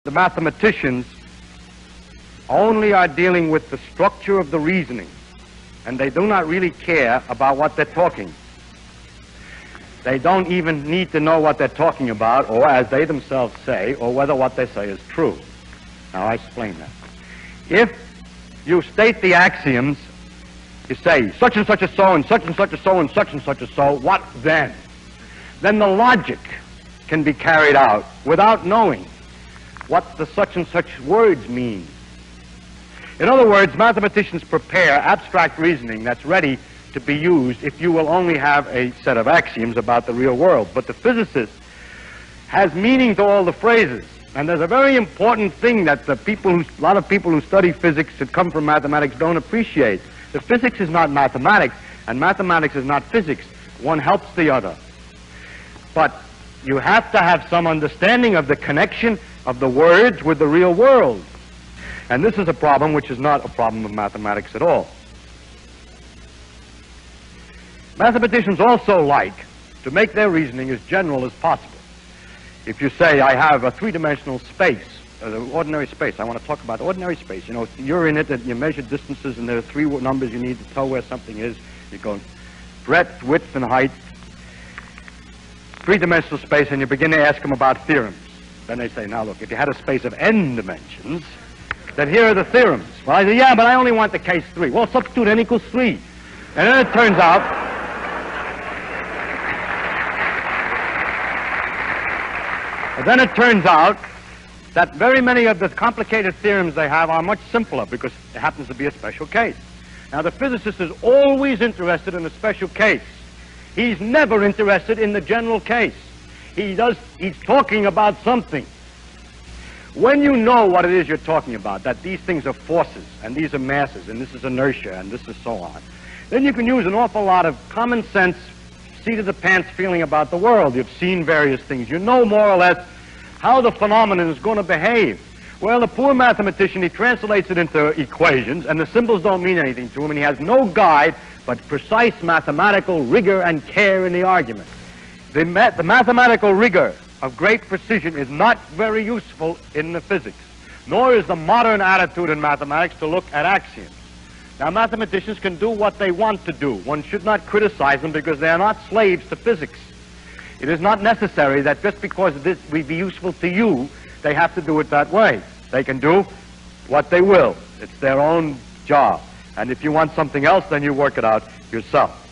The mathematicians only are dealing with the structure of the reasoning, and they do not really care about what they're talking. They don't even need to know what they're talking about, or as they themselves say, or whether what they say is true. Now, I explain that. If you state the axioms, you say such and such is so, and such and such is so, and such is so, what then? Then the logic can be carried out without knowing what the such and such words mean. In other words, mathematicians prepare abstract reasoning that's ready to be used if you will only have a set of axioms about the real world. But the physicist has meaning to all the phrases. And there's a very important thing that a lot of people who study physics that come from mathematics don't appreciate. The physics is not mathematics, and mathematics is not physics. One helps the other. But you have to have some understanding of the connection of the words with the real world. And this is a problem which is not a problem of mathematics at all. Mathematicians also like to make their reasoning as general as possible. If you say, I have a three-dimensional space, ordinary space, I want to talk about ordinary space. You know, you're in it, and you measure distances, and there are three numbers you need to tell where something is. You go breadth, width, and height. Three-dimensional space, and you begin to ask them about theorems. Then they say, now look, if you had a space of n dimensions, then here are the theorems. Well, I say, yeah, but I only want the case 3. Well, substitute n equals 3. And then it turns out that very many of the complicated theorems they have are much simpler because it happens to be a special case. Now, the physicist is always interested in a special case. He's never interested in the general case. He's talking about something. When you know what it is you're talking about, that these things are forces, and these are masses, and this is inertia, and this is so on, then you can use an awful lot of common sense, seat-of-the-pants feeling about the world. You've seen various things. You know more or less how the phenomenon is going to behave. Well, the poor mathematician, he translates it into equations, and the symbols don't mean anything to him, and he has no guide but precise mathematical rigor and care in the argument. The mathematical rigor of great precision is not very useful in the physics, nor is the modern attitude in mathematics to look at axioms. Now, mathematicians can do what they want to do. One should not criticize them because they are not slaves to physics. It is not necessary that just because this will be useful to you, they have to do it that way. They can do what they will. It's their own job. And if you want something else, then you work it out yourself.